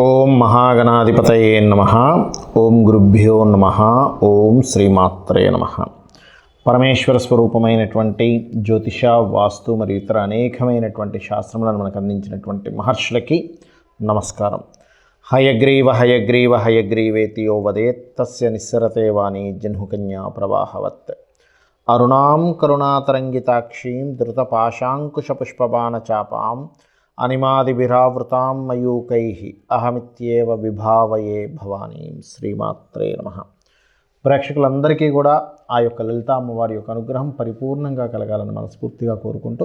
ఓం మహాగణాధిపతయే నమః. ఓం గురుభ్యో నమః. ఓం శ్రీమాత్రే నమః. పరమేశ్వర స్వరూపమైనటువంటి జ్యోతిష, వాస్తు మరియు ఇతర అనేకమైనటువంటి శాస్త్రములను మనకు అందించినటువంటి మహర్షులకి నమస్కారం. హయగ్రీవ హయగ్రీవ హయగ్రీవేతి యో వదేత్ తస్య నిస్సరతే వాణి జహ్నుకన్యా ప్రవాహవత్. అరుణాం కరుణాతరంగితాక్షీం ధృతపాశాంకుశపుష్పబాణచాపాం అనిమాదిభిరావృతాం మయూకైః అహమిత్యేవ విభావయే భవానీం. శ్రీమాత్రే నమః. ప్రేక్షకులందరికీ కూడా ఆ యొక్క లలిత అమ్మవారి యొక్క అనుగ్రహం పరిపూర్ణంగా కలగాలని మనస్ఫూర్తిగా కోరుకుంటూ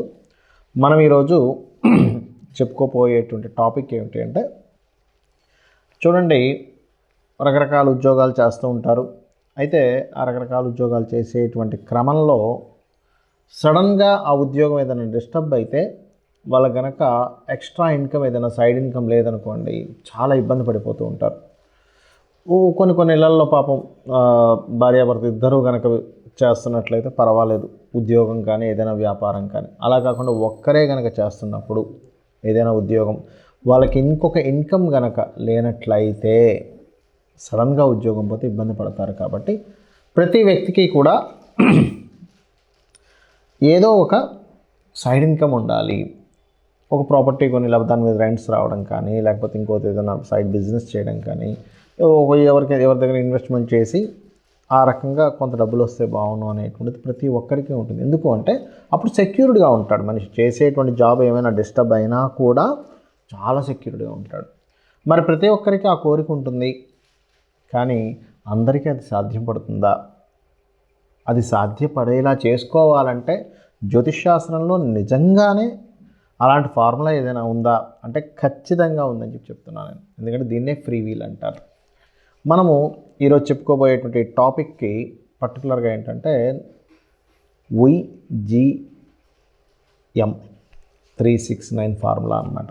మనం ఈరోజు చెప్పుకోపోయేటువంటి టాపిక్ ఏమిటి అంటే, చూడండి, రకరకాల ఉద్యోగాలు చేస్తూ ఉంటారు. అయితే ఆ రకరకాల ఉద్యోగాలు చేసేటువంటి క్రమంలో సడన్గా ఆ ఉద్యోగం ఏదైనా డిస్టర్బ్ అయితే వాళ్ళ గనక ఎక్స్ట్రా ఇన్కమ్ ఏదైనా సైడ్ ఇన్కమ్ లేదనుకోండి, చాలా ఇబ్బంది పడిపోతూ ఉంటారు. కొన్ని ఇళ్లల్లో పాపం భార్యాభర్త ఇద్దరూ కనుక చేస్తున్నట్లయితే పర్వాలేదు, ఉద్యోగం కానీ ఏదైనా వ్యాపారం కానీ. అలా కాకుండా ఒక్కరే కనుక చేస్తున్నప్పుడు ఏదైనా ఉద్యోగం వాళ్ళకి ఇంకొక ఇన్కమ్ కనుక లేనట్లయితే సడన్గా ఉద్యోగం పోతే ఇబ్బంది పడతారు. కాబట్టి ప్రతి వ్యక్తికి కూడా ఏదో ఒక సైడ్ ఇన్కమ్ ఉండాలి. ఒక ప్రాపర్టీ కొని లేకపోతే దాని మీద రెంట్స్ రావడం కానీ, లేకపోతే ఇంకోటి ఏదైనా సైడ్ బిజినెస్ చేయడం కానీ, ఎవరి దగ్గర ఇన్వెస్ట్మెంట్ చేసి ఆ రకంగా కొంత డబ్బులు వస్తే బాగుండు అనేటువంటిది ప్రతి ఒక్కరికి ఉంటుంది. ఎందుకు అంటే అప్పుడు సెక్యూర్డ్గా ఉంటాడు మనిషి. చేసేటువంటి జాబ్ ఏమైనా డిస్టర్బ్ అయినా కూడా చాలా సెక్యూర్డ్గా ఉంటాడు. మరి ప్రతి ఒక్కరికి ఆ కోరిక ఉంటుంది, కానీ అందరికీ అది సాధ్యపడుతుందా? అది సాధ్యపడేలా చేసుకోవాలంటే జ్యోతిష్శాస్త్రంలో నిజంగానే అలాంటి ఫార్ములా ఏదైనా ఉందా అంటే ఖచ్చితంగా ఉందని చెప్తున్నాను నేను. ఎందుకంటే దీన్నే ఫ్రీ వీల్ అంటారు. మనము ఈరోజు చెప్పుకోబోయేటువంటి టాపిక్కి పర్టికులర్గా ఏంటంటే YGM 369 ఫార్ములా అన్నమాట.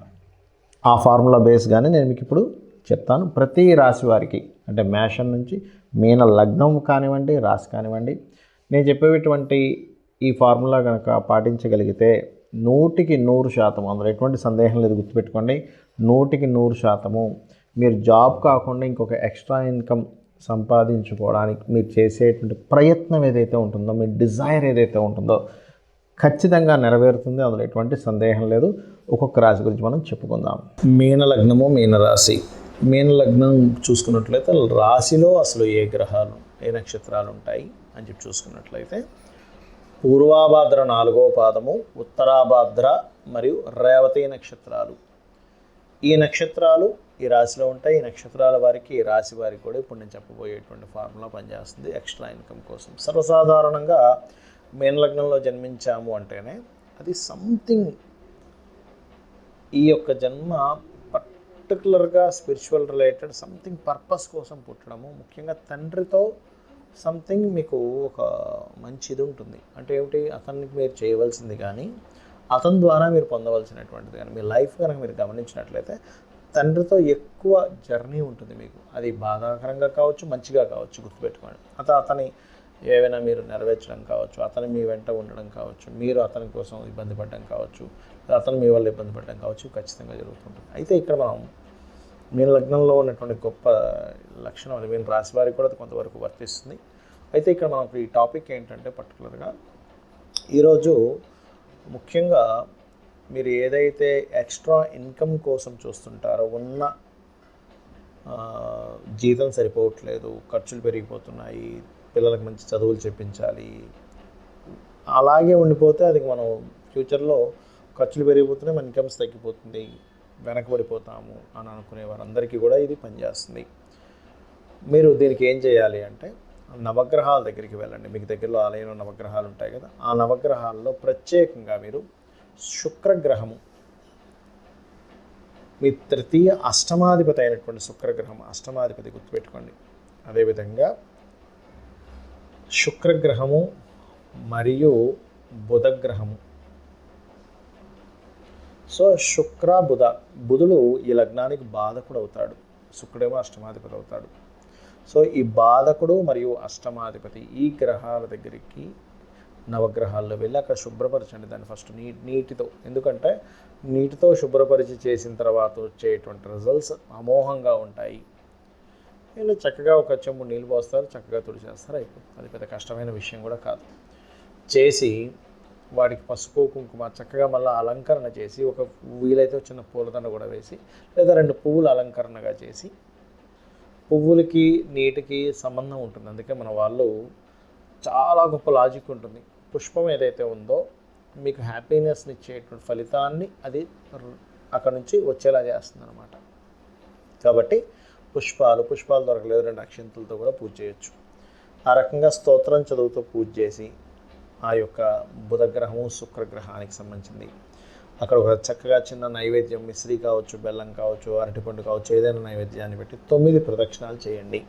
ఆ ఫార్ములా బేస్గానే నేను మీకు ఇప్పుడు చెప్తాను. ప్రతి రాశి వారికి, అంటే మేషం నుంచి మీన లగ్నం కానివ్వండి, రాశి కానివ్వండి, నేను చెప్పేటువంటి ఈ ఫార్ములా కనుక పాటించగలిగితే 100% అందులో ఎటువంటి సందేహం లేదు. గుర్తుపెట్టుకోండి, 100% మీరు జాబ్ కాకుండా ఇంకొక ఎక్స్ట్రా ఇన్కమ్ సంపాదించుకోవడానికి మీరు చేసేటువంటి ప్రయత్నం ఏదైతే ఉంటుందో, మీ డిజైర్ ఏదైతే ఉంటుందో ఖచ్చితంగా నెరవేరుతుంది. అందులో ఎటువంటి సందేహం లేదు. ఒక్కొక్క రాశి గురించి మనం చెప్పుకుందాం. మీన లగ్నము, మీన రాశి. మీన లగ్నం చూసుకున్నట్లయితే రాశిలో అసలు ఏ గ్రహాలు, ఏ నక్షత్రాలు ఉంటాయి అని చెప్పి చూసుకున్నట్లయితే పూర్వాభాద్ర 4వ పాదము, ఉత్తరాభాద్ర మరియు రేవతి నక్షత్రాలు. ఈ నక్షత్రాలు ఈ రాశిలో ఉంటాయి. ఈ నక్షత్రాల వారికి, ఈ రాశి వారికి కూడా ఇప్పుడు నేను చెప్పబోయేటువంటి ఫార్ములా పనిచేస్తుంది ఎక్స్ట్రా ఇన్కమ్ కోసం. సర్వసాధారణంగా మీన లగ్నంలో జన్మించాము అంటేనే అది సంథింగ్, ఈ యొక్క జన్మ పర్టికులర్గా స్పిరిచువల్ రిలేటెడ్ సంథింగ్ పర్పస్ కోసం పుట్టడము. ముఖ్యంగా తండ్రితో సంథింగ్ మీకు ఒక మంచి ఇది ఉంటుంది. అంటే ఏమిటి, అతనికి మీరు చేయవలసింది కానీ, అతని ద్వారా మీరు పొందవలసినటువంటిది కానీ, మీ లైఫ్ కనుక మీరు గమనించినట్లయితే తండ్రితో ఎక్కువ జర్నీ ఉంటుంది మీకు. అది బాధాకరంగా కావచ్చు, మంచిగా కావచ్చు. గుర్తుపెట్టుకోండి, అతని ఏవైనా మీరు నెరవేర్చడం కావచ్చు, అతను మీ వెంట ఉండడం కావచ్చు, మీరు అతని కోసం ఇబ్బంది పడడం కావచ్చు, అతను మీ వల్ల ఇబ్బంది పడడం కావచ్చు, ఖచ్చితంగా జరుగుతుంటుంది. అయితే ఇక్కడ మనం మీన లగ్నంలో ఉన్నటువంటి గొప్ప లక్షణం అది మీన రాశి వారికి కూడా కొంతవరకు వర్తిస్తుంది. అయితే ఇక్కడ మనకు ఈ టాపిక్ ఏంటంటే పర్టికులర్గా ఈరోజు ముఖ్యంగా మీరు ఏదైతే ఎక్స్ట్రా ఇన్కమ్ కోసం చూస్తుంటారో, ఉన్న జీతం సరిపోవట్లేదు, ఖర్చులు పెరిగిపోతున్నాయి, పిల్లలకు మంచి చదువులు చెప్పించాలి, అలాగే ఉండిపోతే అది మనం ఫ్యూచర్లో ఖర్చులు పెరిగిపోతున్నాయి, మన ఇన్కమ్స్ తగ్గిపోతుంది, వెనకబడిపోతాము అని అనుకునే వారందరికీ కూడా ఇది పనిచేస్తుంది. మీరు దీనికి ఏం చేయాలి అంటే నవగ్రహాల దగ్గరికి వెళ్ళండి. మీకు దగ్గరలో ఆలయంలో నవగ్రహాలు ఉంటాయి కదా, ఆ నవగ్రహాల్లో ప్రత్యేకంగా మీరు శుక్రగ్రహము, మీ తృతీయ అష్టమాధిపతి అయినటువంటి శుక్రగ్రహం, అష్టమాధిపతి గుర్తుపెట్టుకోండి. అదేవిధంగా శుక్రగ్రహము మరియు బుధగ్రహము. సో శుక్ర బుధ, బుధుడు ఈ లగ్నానికి బాధకుడు అవుతాడు, శుక్రుడేమో అష్టమాధిపతి అవుతాడు. సో ఈ బాధకుడు మరియు అష్టమాధిపతి ఈ గ్రహాల దగ్గరికి నవగ్రహాల్లో వెళ్ళి అక్కడ శుభ్రపరచండి దాన్ని ఫస్ట్ నీటితో. ఎందుకంటే నీటితో శుభ్రపరిచి చేసిన తర్వాత వచ్చేటువంటి రిజల్ట్స్ అమోఘంగా ఉంటాయి. వీళ్ళు చక్కగా ఒక చెంబు నీళ్ళు పోస్తారు, చక్కగా తుడిచేస్తారు, అయిపోతుంది. అది పెద్ద కష్టమైన విషయం కూడా కాదు. చేసి వాటికి పసుపు కుంకుమ చక్కగా మళ్ళీ అలంకరణ చేసి, ఒక వీలైతే చిన్న పూలదండ కూడా వేసి, లేదా 2 పువ్వులు అలంకరణగా చేసి, పువ్వులకి నీటికి సంబంధం ఉంటుంది. అందుకే మన వాళ్ళు చాలా గొప్ప లాజిక్ ఉంటుంది. పుష్పం ఏదైతే ఉందో మీకు హ్యాపీనెస్ని ఇచ్చేటువంటి ఫలితాన్ని అది అక్కడ నుంచి వచ్చేలా చేస్తుంది అన్నమాట. కాబట్టి పుష్పాలు దొరకలేదు 2 అక్షంతులతో కూడా పూజ చేయొచ్చు. ఆ రకంగా స్తోత్రం చదువుతూ పూజ చేసి ఆ యొక్క బుధగ్రహము శుక్రగ్రహానికి సంబంధించింది అక్కడ ఒక చక్కగా చిన్న నైవేద్యం, మిశ్రీ కావచ్చు, బెల్లం కావచ్చు, అరటిపండు కావచ్చు, ఏదైనా నైవేద్యాన్ని పెట్టి 9 ప్రదక్షిణాలు చేయండి.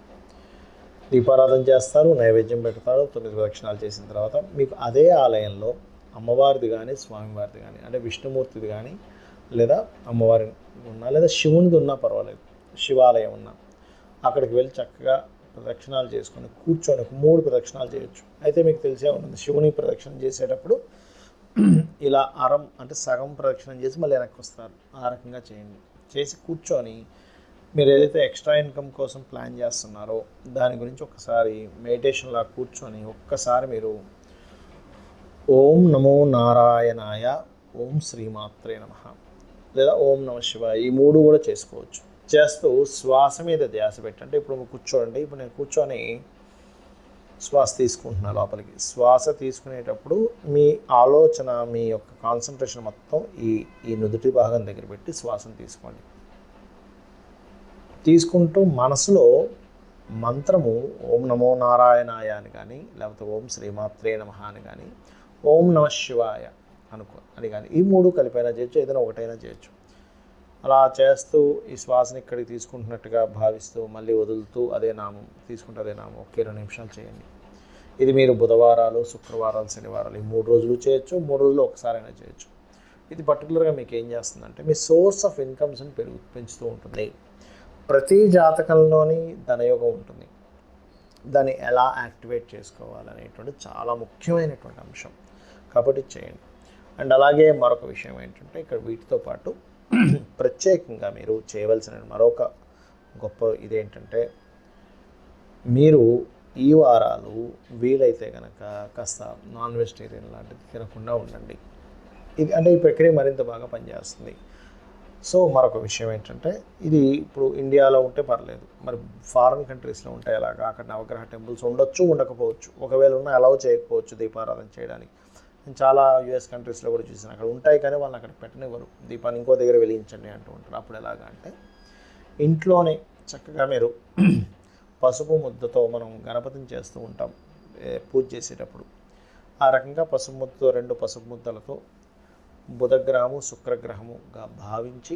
దీపారాధన చేస్తారు, నైవేద్యం పెడతారు. 9 ప్రదక్షిణాలు చేసిన తర్వాత మీకు అదే ఆలయంలో అమ్మవారిది కానీ స్వామివారిది కానీ, అంటే విష్ణుమూర్తిది కానీ, లేదా అమ్మవారి ఉన్నా, లేదా శివునిది ఉన్నా పర్వాలేదు, శివాలయం ఉన్నా, అక్కడికి వెళ్ళి చక్కగా ప్రదక్షిణాలు చేసుకొని కూర్చొని 3 ప్రదక్షిణాలు చేయొచ్చు. అయితే మీకు తెలిసే ఉంటుంది, శివుని ప్రదక్షిణ చేసేటప్పుడు ఇలా అంటే సగం ప్రదక్షిణం చేసి మళ్ళీ వెనక్కి వస్తారు. ఆ రకంగా చేయండి. చేసి కూర్చొని మీరు ఏదైతే ఎక్స్ట్రా ఇన్కమ్ కోసం ప్లాన్ చేస్తున్నారో దాని గురించి ఒకసారి మెడిటేషన్లా కూర్చొని ఒక్కసారి మీరు ఓం నమో నారాయణాయ, ఓం శ్రీమాత్రే నమః, లేదా ఓం నమ శివాయ, ఈ 3 కూడా చేసుకోవచ్చు. చేస్తూ శ్వాస మీద ధ్యాస పెట్టండి. ఇప్పుడు కూర్చోండి. ఇప్పుడు నేను కూర్చొని శ్వాస తీసుకుంటున్నా లోపలికి. శ్వాస తీసుకునేటప్పుడు మీ ఆలోచన, మీ యొక్క కాన్సన్ట్రేషన్ మొత్తం ఈ నుదుటి భాగం దగ్గర పెట్టి శ్వాసను తీసుకోండి. తీసుకుంటూ మనసులో మంత్రము ఓం నమో నారాయణాయ అని కానీ, లేకపోతే ఓం శ్రీమాత్రే నమః అని కానీ, ఓం నమ శివాయ అని కానీ, ఈ 3 కలిపైనా చేయొచ్చు, ఏదైనా ఒకటైనా చేయొచ్చు. అలా చేస్తూ ఈ శ్వాసని ఇక్కడికి తీసుకుంటున్నట్టుగా భావిస్తూ మళ్ళీ వదులుతూ అదే నామం తీసుకుంటే అదే నామం 1-2 నిమిషాలు చేయండి. ఇది మీరు బుధవారాలు, శుక్రవారాలు, శనివారాలు ఈ 3 రోజులు చేయొచ్చు, 3 రోజులు ఒకసారైనా చేయొచ్చు. ఇది పర్టికులర్గా మీకు ఏం చేస్తుందంటే మీ సోర్స్ ఆఫ్ ఇన్కమ్స్ని పెంచుతూ ఉంటుంది. ప్రతి జాతకంలోని ధనయోగం ఉంటుంది. దాన్ని ఎలా యాక్టివేట్ చేసుకోవాలనేటువంటి చాలా ముఖ్యమైనటువంటి అంశం. కాబట్టి చేయండి. అండ్ అలాగే మరొక విషయం ఏంటంటే ఇక్కడ వీటితో పాటు ప్రత్యేకంగా మీరు చేయవలసిన మరొక గొప్ప ఇదేంటంటే, మీరు ఈ వారాలు వీలైతే కనుక కాస్త నాన్ వెజిటేరియన్ లాంటిది తినకుండా ఉండండి. ఇది అంటే ఈ ప్రక్రియ మరింత బాగా పనిచేస్తుంది. సో మరొక విషయం ఏంటంటే, ఇది ఇప్పుడు ఇండియాలో ఉంటే పర్లేదు, మరి ఫారిన్ కంట్రీస్లో ఉంటే ఎలాగా, అక్కడ నవగ్రహ టెంపుల్స్ ఉండొచ్చు, ఉండకపోవచ్చు, ఒకవేళ ఉన్నా అలౌ చేయకపోవచ్చు దీపారాధన చేయడానికి. నేను చాలా యూఎస్ కంట్రీస్లో కూడా చూసాను, అక్కడ ఉంటాయి కానీ వాళ్ళని అక్కడ పెట్టనివ్వరు. దీపాన్ని ఇంకో దగ్గర వెలిగించండి అంటూ ఉంటారు. అప్పుడు ఎలాగా అంటే, ఇంట్లోనే చక్కగా మీరు పసుపు ముద్దతో మనం గణపతిని చేస్తూ ఉంటాం పూజ చేసేటప్పుడు. ఆ రకంగా పసుపు ముద్దతో 2 పసుపు ముద్దలతో బుధగ్రహము శుక్రగ్రహముగా భావించి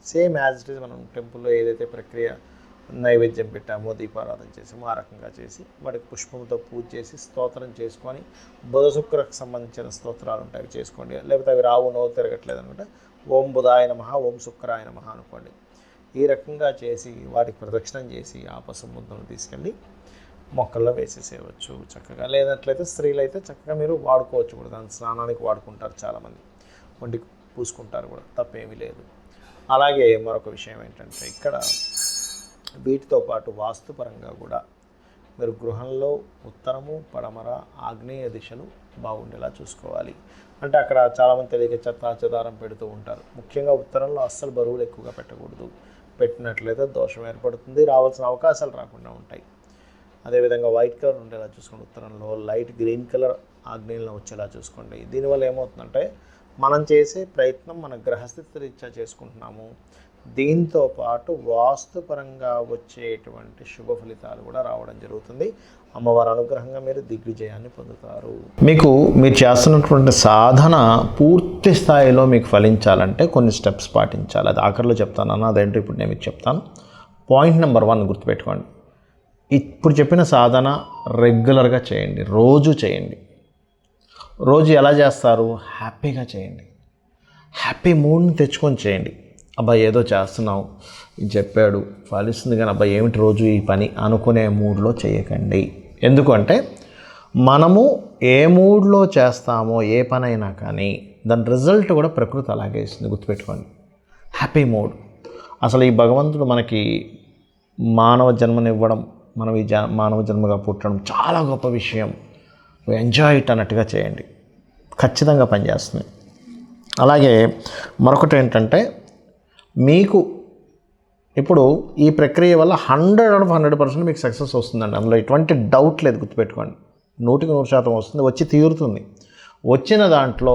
సేమ్ యాజ్ ఇట్ ఈజ్ మనం టెంపుల్లో ఏదైతే ప్రక్రియ నైవేద్యం పెట్టామో, దీపారాధన చేసామో ఆ రకంగా చేసి వాటికి పుష్పంతో పూజ చేసి స్తోత్రం చేసుకొని, బుధ శుక్రకు సంబంధించిన స్తోత్రాలు ఉంటాయి అవి చేసుకోండి. లేకపోతే అవి రావు, నోరు తిరగట్లేదు అనుకుంటే ఓం బుధాయ నమః, ఓం శుక్రాయ నమః అనుకోండి. ఈ రకంగా చేసి వాటికి ప్రదక్షిణం చేసి ఆ పసుపు ముద్దను తీసుకెళ్ళి మొక్కల్లో వేసేసేయవచ్చు చక్కగా. లేనట్లయితే స్త్రీలు అయితే చక్కగా మీరు వాడుకోవచ్చు కూడా, దాని స్నానానికి వాడుకుంటారు చాలామంది, ఒంటికి పూసుకుంటారు కూడా, తప్పేమీ లేదు. అలాగే మరొక విషయం ఏంటంటే, ఇక్కడ వీటితో పాటు వాస్తుపరంగా కూడా మీరు గృహంలో ఉత్తరము, పడమర, ఆగ్నేయ దిశలు బాగుండేలా చూసుకోవాలి. అంటే అక్కడ చాలామంది తెలియక చెత్తాచెదారం పెడుతూ ఉంటారు. ముఖ్యంగా ఉత్తరంలో అస్సలు బరువులు ఎక్కువగా పెట్టకూడదు. పెట్టినట్లయితే దోషం ఏర్పడుతుంది, రావాల్సిన అవకాశాలు రాకుండా ఉంటాయి. అదేవిధంగా వైట్ కలర్ ఉండేలా చూసుకోండి ఉత్తరంలో, లైట్ గ్రీన్ కలర్ ఆగ్నేయంలో వచ్చేలా చూసుకోండి. దీనివల్ల ఏమవుతుందంటే, మనం చేసే ప్రయత్నం మన గ్రహస్థితి రీత్యా చేసుకుంటున్నాము, దీంతో పాటు వాస్తుపరంగా వచ్చేటువంటి శుభ ఫలితాలు కూడా రావడం జరుగుతుంది. అమ్మవారి అనుగ్రహంగా మీరు దిగ్విజయాన్ని పొందుతారు. మీరు చేస్తున్నటువంటి సాధన పూర్తి స్థాయిలో మీకు ఫలించాలంటే కొన్ని స్టెప్స్ పాటించాలి. అది ఆఖరిలో చెప్తాను, అదేంటో ఇప్పుడు నేను మీకు చెప్తాను. పాయింట్ నెంబర్ 1 గుర్తుపెట్టుకోండి. ఇప్పుడు చెప్పిన సాధన రెగ్యులర్గా చేయండి, రోజు చేయండి. రోజు ఎలా చేస్తారు? హ్యాపీగా చేయండి. హ్యాపీ మూడ్ని తెచ్చుకొని చేయండి. అబ్బాయి ఏదో చేస్తున్నావు, ఇది చెప్పాడు ఫలిస్తుంది కానీ అబ్బాయి ఏమిటి రోజు ఈ పని అనుకునే మూడ్లో చేయకండి. ఎందుకంటే మనము ఏ మూడ్లో చేస్తామో ఏ పనైనా కానీ దాని రిజల్ట్ కూడా ప్రకృతి అలాగే ఇస్తుంది, గుర్తుపెట్టుకోండి. Happy mood. అసలు ఈ భగవంతుడు మనకి మానవ జన్మనివ్వడం, మనం ఈ మానవ జన్మగా పుట్టడం చాలా గొప్ప విషయం. ఎంజాయ్ ఇట్ అన్నట్టుగా చేయండి, ఖచ్చితంగా పనిచేస్తుంది. అలాగే మరొకటి ఏంటంటే, మీకు ఇప్పుడు ఈ ప్రక్రియ వల్ల 100% మీకు సక్సెస్ వస్తుందండి. అందులో ఎటువంటి డౌట్ లేదు, గుర్తుపెట్టుకోండి. 100% వస్తుంది, వచ్చి తీరుతుంది. వచ్చిన దాంట్లో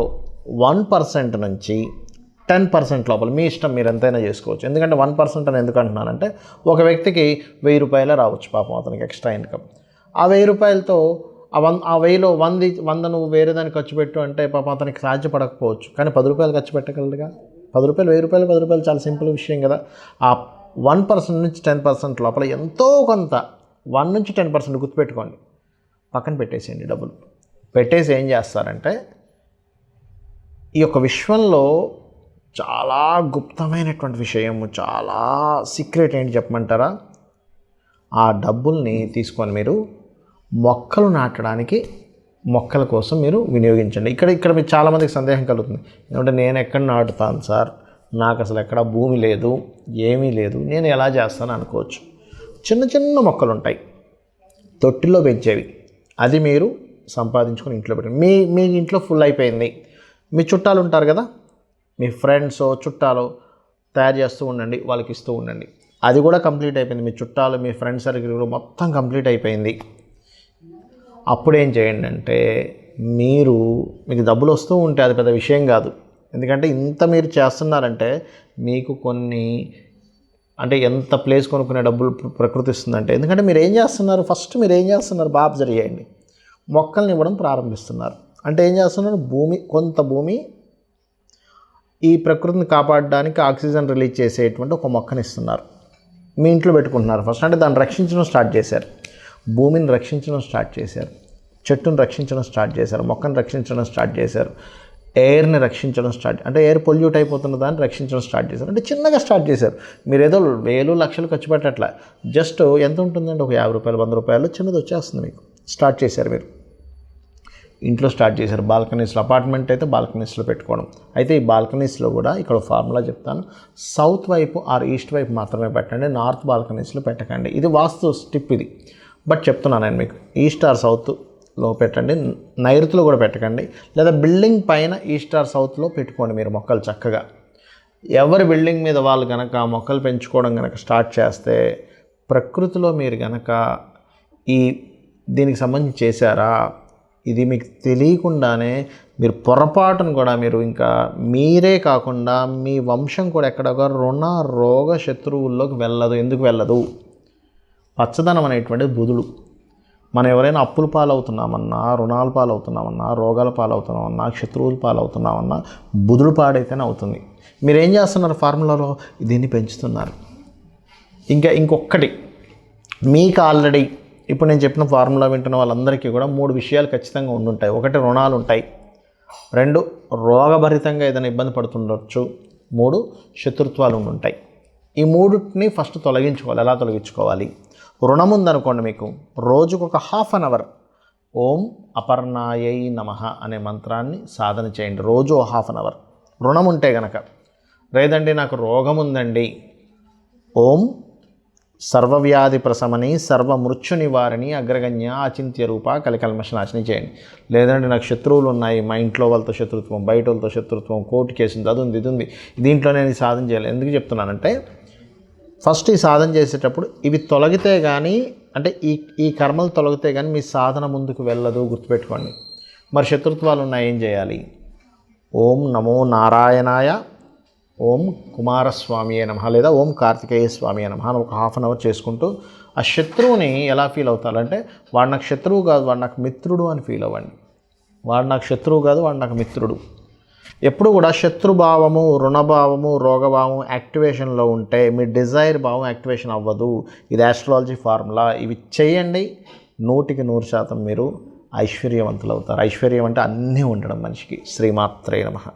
1% నుంచి 10% లోపల మీ ఇష్టం, మీరు ఎంతైనా చేసుకోవచ్చు. ఎందుకంటే 1% అని ఎందుకు అంటున్నానంటే, ఒక వ్యక్తికి 1000 రూపాయలే రావచ్చు పాపం, అతనికి ఎక్స్ట్రా ఇన్కమ్. ఆ 1000 రూపాయలతో ఆ 1000లో 100 నువ్వు వేరే దానికి ఖర్చు పెట్టు అంటే పాపం అతనికి సాధ్యపడకపోవచ్చు. కానీ 10 రూపాయలు ఖర్చు పెట్టగలడుగా. 10 రూపాయలు 1000 రూపాయలు 10 రూపాయలు చాలా సింపుల్ విషయం కదా. ఆ 1% నుంచి 10% లోపల ఎంతో కొంత 1 నుంచి 10% గుర్తుపెట్టుకోండి, పక్కన పెట్టేసేయండి. డబ్బులు పెట్టేసి ఏం చేస్తారంటే, ఈ యొక్క విశ్వంలో చాలా గుప్తమైనటువంటి విషయము, చాలా సీక్రెట్ ఏంటి చెప్పమంటారా? ఆ డబ్బుల్ని తీసుకొని మీరు మొక్కలు నాటడానికి, మొక్కల కోసం మీరు వినియోగించండి. ఇక్కడ మీకు చాలామందికి సందేహం కలుగుతుంది. ఎందుకంటే నేను ఎక్కడ నాటుతాను సార్, నాకు అసలు ఎక్కడ భూమి లేదు, ఏమీ లేదు, నేను ఎలా చేస్తాను అనుకోవచ్చు. చిన్న చిన్న మొక్కలు ఉంటాయి, తొట్టిలో పెంచేవి. అది మీరు సంపాదించుకొని ఇంట్లో పెట్టండి. మీ ఇంట్లో ఫుల్ అయిపోయింది, మీ చుట్టాలు ఉంటారు కదా, మీ ఫ్రెండ్స్ చుట్టాలు తయారు చేస్తూ ఉండండి, వాళ్ళకి ఇస్తూ ఉండండి. అది కూడా కంప్లీట్ అయిపోయింది, మీ చుట్టాలు మీ ఫ్రెండ్స్ సర్కిల్ మొత్తం కంప్లీట్ అయిపోయింది. అప్పుడేం చేయండి అంటే, మీకు డబ్బులు వస్తూ ఉంటే అది పెద్ద విషయం కాదు. ఎందుకంటే ఇంత మీరు చేస్తున్నారంటే మీకు కొన్ని, అంటే ఎంత ప్లేస్ కొనుక్కునే డబ్బులు ప్రకృతి ఇస్తుందంటే, ఎందుకంటే మీరు ఏం చేస్తున్నారు, ఫస్ట్ మీరు ఏం చేస్తున్నారు బాగా అబ్జర్వ్ చేయండి. మొక్కల్ని ఇవ్వడం ప్రారంభిస్తున్నారు. అంటే ఏం చేస్తున్నారు, కొంత భూమి ఈ ప్రకృతిని కాపాడడానికి ఆక్సిజన్ రిలీజ్ చేసేటువంటి ఒక మొక్కని ఇస్తున్నారు, మీ ఇంట్లో పెట్టుకుంటున్నారు ఫస్ట్. అంటే దాన్ని రక్షించడం స్టార్ట్ చేశారు, భూమిని రక్షించడం స్టార్ట్ చేశారు, చెట్టును రక్షించడం స్టార్ట్ చేశారు, మొక్కను రక్షించడం స్టార్ట్ చేశారు, ఎయిర్ని రక్షించడం అంటే ఎయిర్ పొల్యూట్ అయిపోతున్న దాన్ని రక్షించడం స్టార్ట్ చేశారు. అంటే చిన్నగా స్టార్ట్ చేశారు. మీరు ఏదో 1000 లక్షలు ఖర్చు పెట్టట్లా, జస్ట్ ఎంత ఉంటుందండి, ఒక 50 రూపాయలు 100 రూపాయలు చిన్నది వచ్చేస్తుంది మీకు. స్టార్ట్ చేశారు, మీరు ఇంట్లో స్టార్ట్ చేశారు. బాల్కనీస్లో, అపార్ట్మెంట్ అయితే బాల్కనీస్లో పెట్టుకోవడం. అయితే ఈ బాల్కనీస్లో కూడా ఇక్కడ ఫార్ములా చెప్తాను, సౌత్ వైపు ఆర్ ఈస్ట్ వైపు మాత్రమే పెట్టండి, నార్త్ బాల్కనీస్లో పెట్టకండి. ఇది వాస్తు స్టిప్ ఇది, బట్ చెప్తున్నాను నేను మీకు. ఈస్ట్ ఆర్ సౌత్లో పెట్టండి, నైరుతిలో కూడా పెట్టకండి. లేదా బిల్డింగ్ పైన ఈస్ట్ ఆర్ సౌత్లో పెట్టుకోండి మీరు మొక్కలు చక్కగా. ఎవరి బిల్డింగ్ మీద వాళ్ళు కనుక మొక్కలు పెంచుకోవడం కనుక స్టార్ట్ చేస్తే, ప్రకృతిలో మీరు కనుక దీనికి సంబంధించి చేశారా, ఇది మీకు తెలియకుండానే మీరు పొరపాటును కూడా మీరు ఇంకా మీరే కాకుండా మీ వంశం కూడా ఎక్కడొక రుణ రోగ శత్రువుల్లోకి వెళ్ళదు. ఎందుకు వెళ్ళదు? పచ్చదనం అనేటువంటిది బుధుడు. మనం ఎవరైనా అప్పుల పాలవుతున్నామన్నా, రుణాల పాలవుతున్నామన్నా, రోగాల పాలవుతున్నామన్నా, శత్రువుల పాలవుతున్నామన్నా బుధుడు పాడైతేనే అవుతుంది. మీరు ఏం చేస్తున్నారు, ఫార్ములాలో దీన్ని పెంచుతున్నారు. ఇంకొకటి మీకు ఆల్రెడీ ఇప్పుడు నేను చెప్పిన ఫార్ములా వింటున్న వాళ్ళందరికీ కూడా 3 విషయాలు ఖచ్చితంగా ఉండుంటాయి. 1 రుణాలు ఉంటాయి, 2 రోగభరితంగా ఏదైనా ఇబ్బంది పడుతుండొచ్చు, 3 శత్రుత్వాలు ఉండుంటాయి. ఈ 3ని ఫస్ట్ తొలగించుకోవాలి. ఎలా తొలగించుకోవాలి? రుణం ఉందనుకోండి, మీకు రోజుకు ఒక ½ an hour ఓం అపర్ణాయై నమః అనే మంత్రాన్ని సాధన చేయండి, రోజు 1/2 an hour. రుణం ఉంటే గనక, లేదండి నాకు రోగం ఉందండి, ఓం సర్వవ్యాధి ప్రశమని సర్వమృత్యు నివారణి అగ్రగణ్య అచింత్య రూప కలికల్మషనాశిని చేయండి. లేదంటే నాకు శత్రువులు ఉన్నాయి, మా ఇంట్లో వాళ్ళతో శత్రుత్వం, బయట వాళ్ళతో శత్రుత్వం, కోర్టు కేసు ఉంది, అది ఉంది, ఇది ఉంది, దీంట్లో నేను ఈ సాధన చేయాలి. ఎందుకు చెప్తున్నానంటే, ఫస్ట్ ఈ సాధన చేసేటప్పుడు ఇవి తొలగితే కానీ, అంటే ఈ కర్మలు తొలగితే కానీ మీ సాధన ముందుకు వెళ్ళదు, గుర్తుపెట్టుకోండి. మరి శత్రుత్వాలు ఉన్నాయి, ఏం చేయాలి? ఓం నమో నారాయణాయ, ఓం కుమారస్వామి నమః, లేదా ఓం కార్తికేయ స్వామి నమః అని ఒక ½ an hour చేసుకుంటూ ఆ శత్రువుని ఎలా ఫీల్ అవుతారంటే, వాడు నాకు శత్రువు కాదు, వాడు నాకు మిత్రుడు అని ఫీల్ అవ్వండి. వాడు నాకు శత్రువు కాదు, వాడు నాకు మిత్రుడు. ఎప్పుడు కూడా శత్రుభావము, రుణభావము, రోగభావము యాక్టివేషన్లో ఉంటే మీ డిజైర్ భావం యాక్టివేషన్ అవ్వదు. ఇది ఆస్ట్రాలజీ ఫార్ములా. ఇవి చేయండి, 100% మీరు ఐశ్వర్యవంతులు అవుతారు. ఐశ్వర్యం అంటే అన్నీ ఉండడం మనిషికి. శ్రీమాత్రే నమః.